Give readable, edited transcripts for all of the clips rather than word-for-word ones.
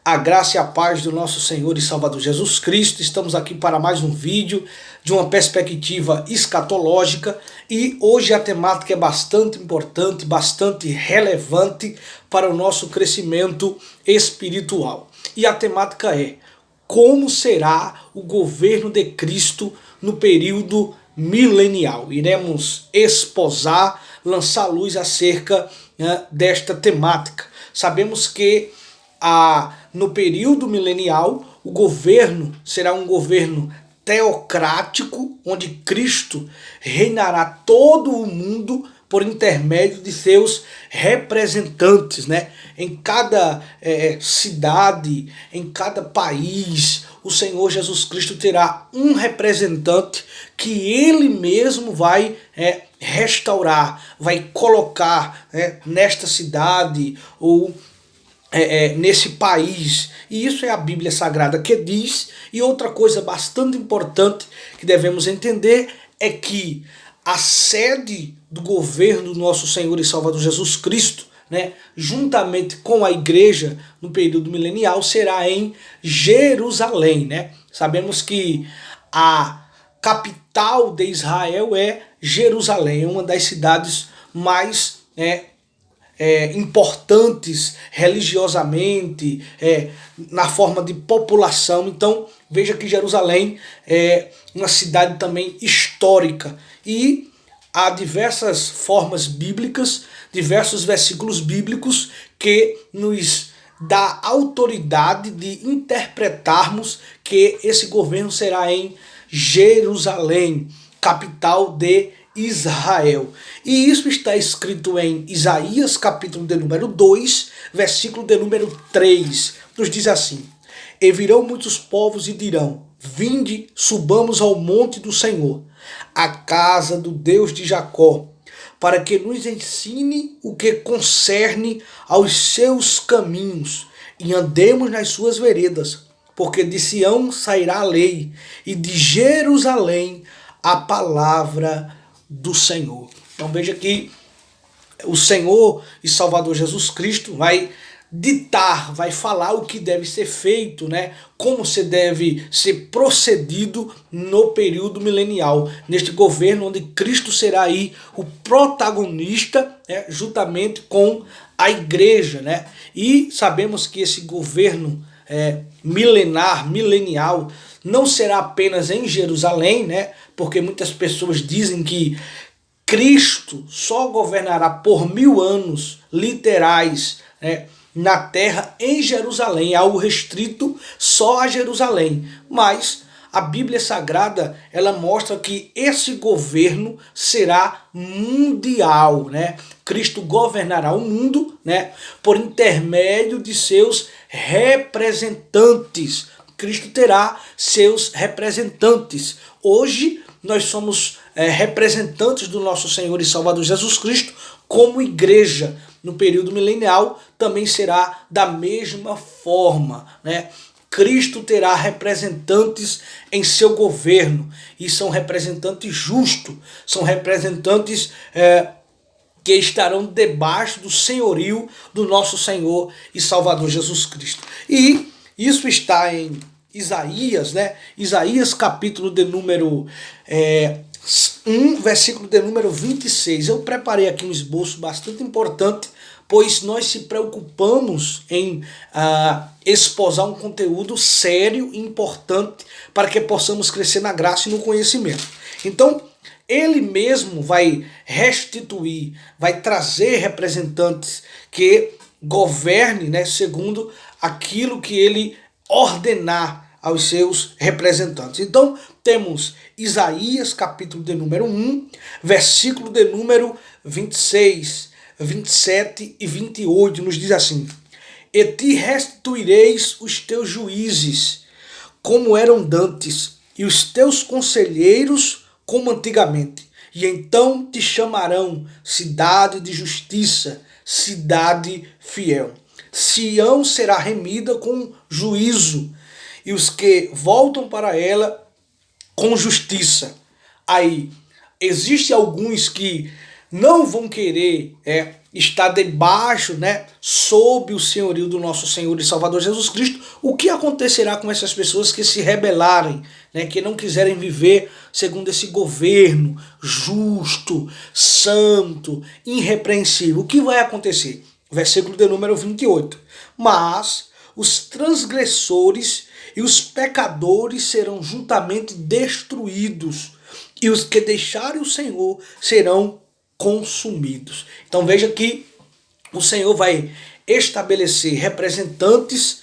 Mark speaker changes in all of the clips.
Speaker 1: A graça e a paz do nosso Senhor e Salvador Jesus Cristo. Estamos aqui para mais um vídeo de uma perspectiva escatológica e hoje a temática é bastante importante, bastante relevante para o nosso crescimento espiritual. E a temática é: como será o governo de Cristo no período milenial? Iremos esposar, lançar luz acerca desta temática. Sabemos que no período milenial, o governo será um governo teocrático, onde Cristo reinará todo o mundo por intermédio de seus representantes, né? Em cada cidade, em cada país, o Senhor Jesus Cristo terá um representante que Ele mesmo vai restaurar, vai colocar nesta cidade ou nesse país. E isso é a Bíblia Sagrada que diz. E outra coisa bastante importante que devemos entender é que a sede do governo do nosso Senhor e Salvador Jesus Cristo, juntamente com a igreja no período milenial, será em Jerusalém, né? Sabemos que a capital de Israel é Jerusalém, uma das cidades mais importantes religiosamente, na forma de população. Então veja que Jerusalém é uma cidade também histórica e há diversas formas bíblicas, diversos versículos bíblicos que nos dá autoridade de interpretarmos que esse governo será em Jerusalém, capital de Israel. E isso está escrito em Isaías, capítulo de número 2, versículo de número 3. Nos diz assim: E virão muitos povos e dirão: Vinde, subamos ao monte do Senhor, à casa do Deus de Jacó, para que nos ensine o que concerne aos seus caminhos, e andemos nas suas veredas, porque de Sião sairá a lei, e de Jerusalém a palavra do Senhor. Então veja que o Senhor e Salvador Jesus Cristo vai ditar, vai falar o que deve ser feito, como se deve ser procedido no período milenial, neste governo onde Cristo será aí o protagonista, juntamente com a igreja, E sabemos que esse governo milenial, não será apenas em Jerusalém, porque muitas pessoas dizem que Cristo só governará por 1000 anos literais, na terra em Jerusalém, algo restrito só a Jerusalém. Mas a Bíblia Sagrada, ela mostra que esse governo será mundial, Cristo governará o mundo, por intermédio de seus representantes. Cristo terá seus representantes. Hoje nós somos representantes do nosso Senhor e Salvador Jesus Cristo como igreja. No período milenial também será da mesma forma, Cristo terá representantes em seu governo, e são representantes justos, são representantes que estarão debaixo do senhorio do nosso Senhor e Salvador Jesus Cristo. E isso está em Isaías, Isaías capítulo de número 1, versículo de número 26. Eu preparei aqui um esboço bastante importante, pois nós se preocupamos em esposar um conteúdo sério e importante para que possamos crescer na graça e no conhecimento. Então, ele mesmo vai restituir, vai trazer representantes que governem, segundo aquilo que ele ordenar aos seus representantes. Então, temos Isaías, capítulo de número 1, versículo de número 26, 27 e 28, nos diz assim: E te restituireis os teus juízes, como eram dantes, e os teus conselheiros, como antigamente. E então te chamarão cidade de justiça, cidade fiel. Sião será remida com juízo, e os que voltam para ela com justiça. Aí, existem alguns que não vão querer estar debaixo, sob o senhorio do nosso Senhor e Salvador Jesus Cristo, o que acontecerá com essas pessoas que se rebelarem, que não quiserem viver segundo esse governo justo, santo, irrepreensível? O que vai acontecer? Versículo de número 28. Mas os transgressores e os pecadores serão juntamente destruídos, e os que deixarem o Senhor serão consumidos. Então veja que o Senhor vai estabelecer representantes,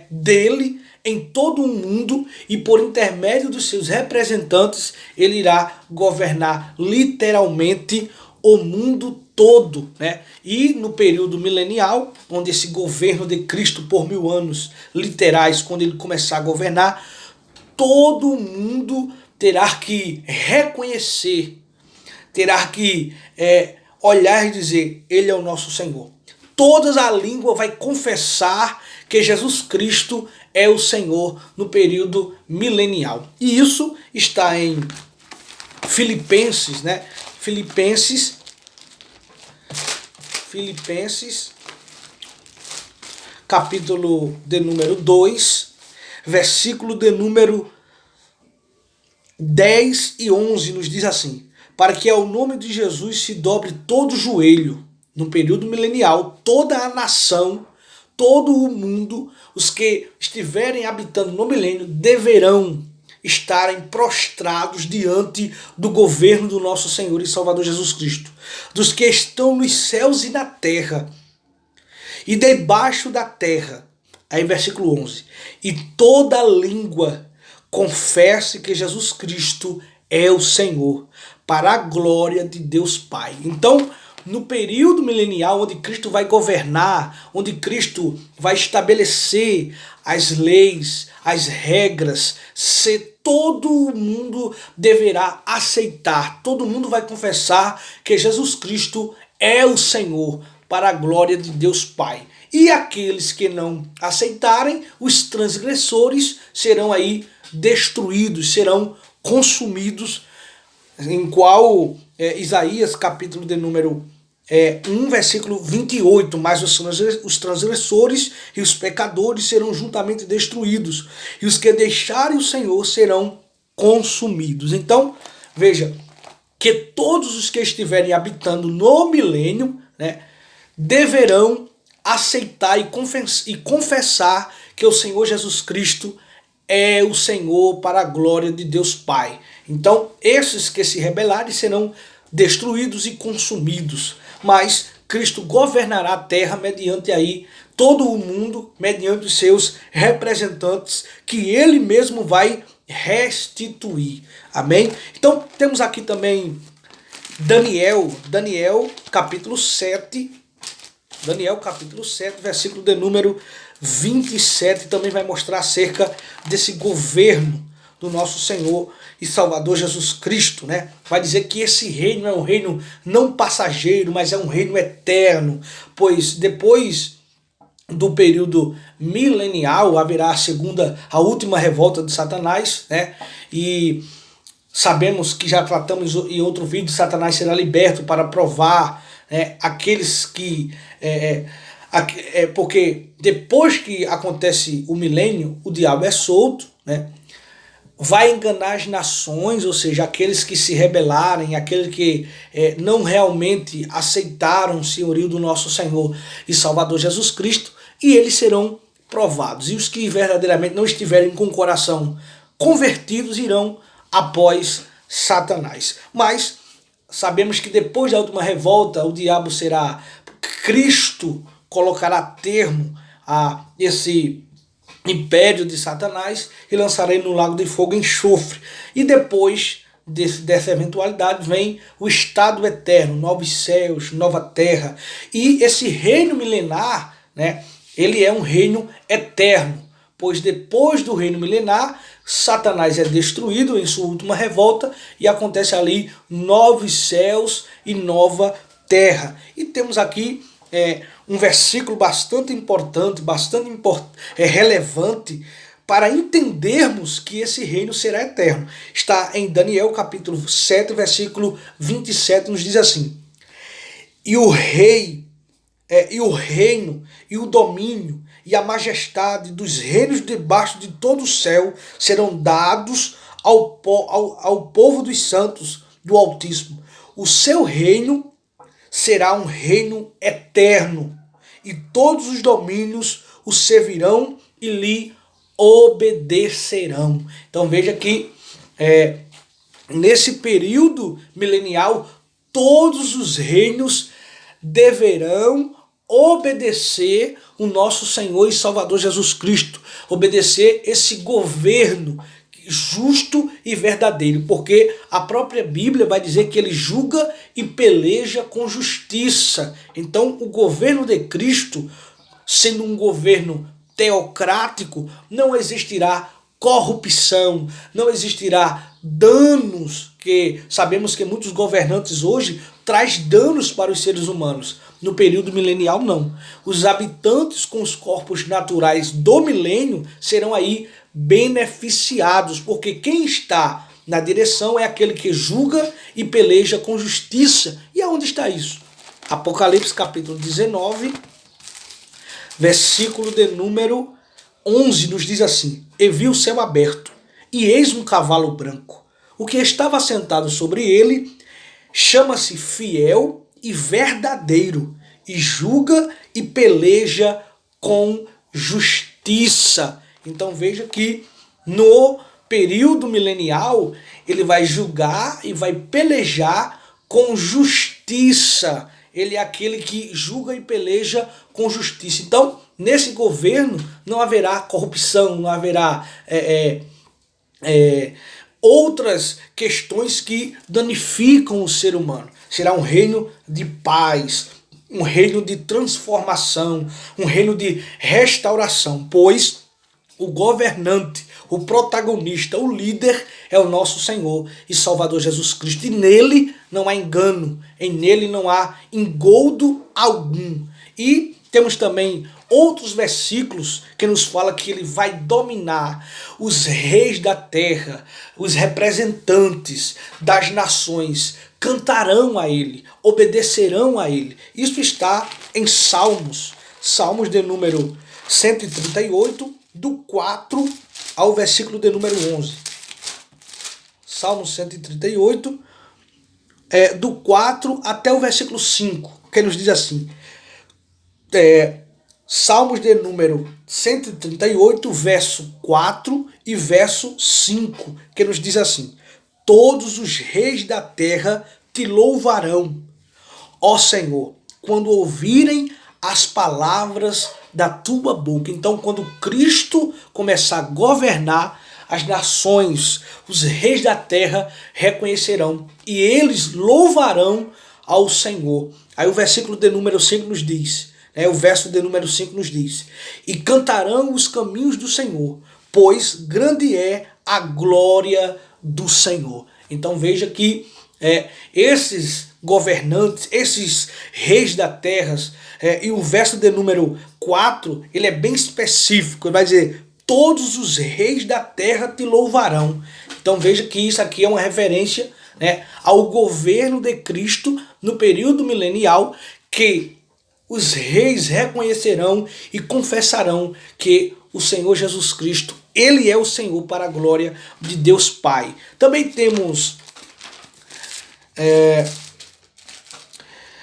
Speaker 1: dele em todo o mundo, e por intermédio dos seus representantes ele irá governar literalmente o mundo todo, E no período milenial, onde esse governo de Cristo por 1000 anos literais, quando ele começar a governar, todo mundo terá que reconhecer, terá que olhar e dizer: ele é o nosso Senhor. Toda a língua vai confessar que Jesus Cristo é o Senhor no período milenial. E isso está em Filipenses, Filipenses, capítulo de número 2, versículo de número 10 e 11, nos diz assim: para que ao nome de Jesus se dobre todo o joelho, no período milenial, toda a nação, todo o mundo, os que estiverem habitando no milênio, deverão estarem prostrados diante do governo do nosso Senhor e Salvador Jesus Cristo, dos que estão nos céus e na terra, e debaixo da terra. Aí versículo 11: e toda língua confesse que Jesus Cristo é o Senhor, para a glória de Deus Pai. Então, no período milenial, onde Cristo vai governar, onde Cristo vai estabelecer as leis, as regras, todo mundo deverá aceitar, todo mundo vai confessar que Jesus Cristo é o Senhor, para a glória de Deus Pai. E aqueles que não aceitarem, os transgressores, serão aí destruídos, serão consumidos, em qual Isaías, capítulo de número 1, versículo 28, mas os transgressores e os pecadores serão juntamente destruídos, e os que deixarem o Senhor serão consumidos. Então, veja, que todos os que estiverem habitando no milênio, deverão aceitar e confessar que o Senhor Jesus Cristo é o Senhor, para a glória de Deus Pai. Então, esses que se rebelarem serão destruídos e consumidos, mas Cristo governará a terra mediante aí todo o mundo, mediante os seus representantes, que ele mesmo vai restituir. Amém? Então, temos aqui também Daniel capítulo 7, versículo de número 27, também vai mostrar acerca desse governo do nosso Senhor e Salvador Jesus Cristo, Vai dizer que esse reino é um reino não passageiro, mas é um reino eterno, pois depois do período milenial haverá a última revolta de Satanás, E sabemos que já tratamos em outro vídeo, Satanás será liberto para provar aqueles que porque depois que acontece o milênio, o diabo é solto, vai enganar as nações, ou seja, aqueles que se rebelarem, aqueles que não realmente aceitaram o senhorio do nosso Senhor e Salvador Jesus Cristo, e eles serão provados. E os que verdadeiramente não estiverem com o coração convertidos irão após Satanás. Mas sabemos que depois da última revolta, o diabo Cristo colocará termo a esse império de Satanás e lançarei no lago de fogo e enxofre. E depois dessa eventualidade vem o estado eterno, novos céus, nova terra. E esse reino milenar, ele é um reino eterno, pois depois do reino milenar, Satanás é destruído em sua última revolta e acontece ali novos céus e nova terra. E temos aqui um versículo bastante importante, relevante, para entendermos que esse reino será eterno. Está em Daniel capítulo 7, versículo 27, nos diz assim: E o rei, e o reino, e o domínio, e a majestade dos reinos debaixo de todo o céu serão dados ao povo dos santos do Altíssimo. O seu reino será um reino eterno, e todos os domínios o servirão e lhe obedecerão. Então veja que nesse período milenial, todos os reinos deverão obedecer o nosso Senhor e Salvador Jesus Cristo, obedecer esse governo justo e verdadeiro, porque a própria Bíblia vai dizer que ele julga e peleja com justiça. Então o governo de Cristo, sendo um governo teocrático, não existirá corrupção, não existirá danos, que sabemos que muitos governantes hoje traz danos para os seres humanos. No período milenial, não. Os habitantes com os corpos naturais do milênio serão aí beneficiados, porque quem está na direção é aquele que julga e peleja com justiça. E aonde está isso? Apocalipse capítulo 19, versículo de número 11 nos diz assim: E vi o céu aberto, e eis um cavalo branco. O que estava sentado sobre ele chama-se Fiel e Verdadeiro, e julga e peleja com justiça. Então veja que no período milenial ele vai julgar e vai pelejar com justiça. Ele é aquele que julga e peleja com justiça. Então, nesse governo não haverá corrupção, não haverá outras questões que danificam o ser humano. Será um reino de paz, um reino de transformação, um reino de restauração, pois o governante, o protagonista, o líder é o nosso Senhor e Salvador Jesus Cristo. E nele não há engano, nele não há engodo algum. E temos também outros versículos que nos fala que ele vai dominar os reis da terra, os representantes das nações cantarão a ele, obedecerão a ele. Isso está em Salmos, Salmos de número 138, do 4 ao versículo de número 11. Salmo 138, do 4 até o versículo 5, que nos diz assim, Salmos de número 138, verso 4 e verso 5, que nos diz assim: Todos os reis da terra te louvarão, ó Senhor, quando ouvirem as palavras da tua boca. Então, quando Cristo começar a governar, as nações, os reis da terra reconhecerão e eles louvarão ao Senhor. Aí o versículo de número 5 nos diz, o verso de número 5 nos diz: E cantarão os caminhos do Senhor, pois grande é a glória do Senhor. Então veja que esses governantes, esses reis da terra, e o verso de número 4, ele é bem específico, ele vai dizer: todos os reis da terra te louvarão. Então veja que isso aqui é uma referência ao governo de Cristo no período milenial, que os reis reconhecerão e confessarão que o Senhor Jesus Cristo, ele é o Senhor, para a glória de Deus Pai. Também temos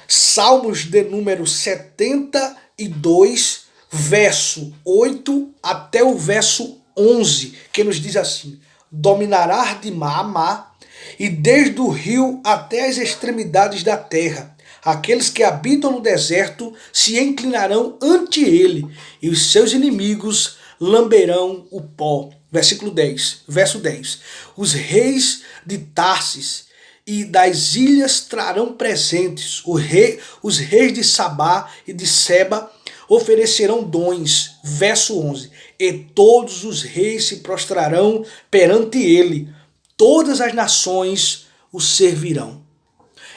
Speaker 1: Salmos de número 72, verso 8 até o verso 11, que nos diz assim: Dominará de mar a mar, e desde o rio até as extremidades da terra. Aqueles que habitam no deserto se inclinarão ante ele, e os seus inimigos lamberão o pó. Versículo 10, verso 10. Os reis de Tarsis e das ilhas trarão presentes. Os reis de Sabá e de Seba oferecerão dons. Verso 11. E todos os reis se prostrarão perante ele. Todas as nações o servirão.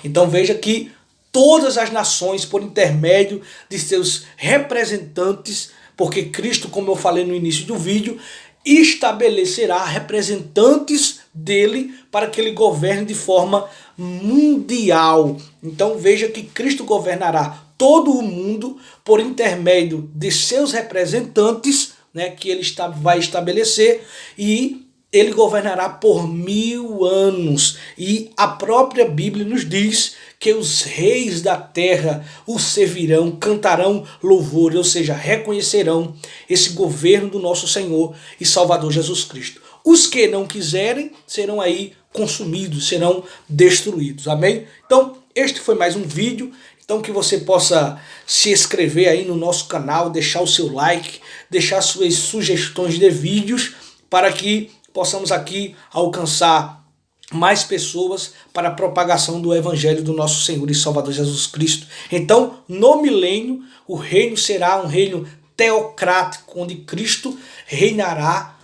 Speaker 1: Então veja que todas as nações, por intermédio de seus representantes, porque Cristo, como eu falei no início do vídeo, estabelecerá representantes dele para que ele governe de forma mundial. Então veja que Cristo governará todo o mundo por intermédio de seus representantes, né, que ele vai estabelecer, e ele governará por 1000 anos. E a própria Bíblia nos diz que os reis da terra o servirão, cantarão louvor, ou seja, reconhecerão esse governo do nosso Senhor e Salvador Jesus Cristo. Os que não quiserem serão aí consumidos, serão destruídos. Amém? Então, este foi mais um vídeo. Então que você possa se inscrever aí no nosso canal, deixar o seu like, deixar suas sugestões de vídeos para que possamos aqui alcançar mais pessoas para a propagação do Evangelho do nosso Senhor e Salvador Jesus Cristo. Então, no milênio, o reino será um reino teocrático, onde Cristo reinará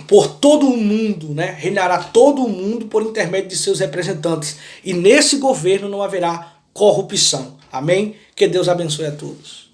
Speaker 1: por todo o mundo, né? Reinará todo o mundo por intermédio de seus representantes. E nesse governo não haverá corrupção. Amém? Que Deus abençoe a todos.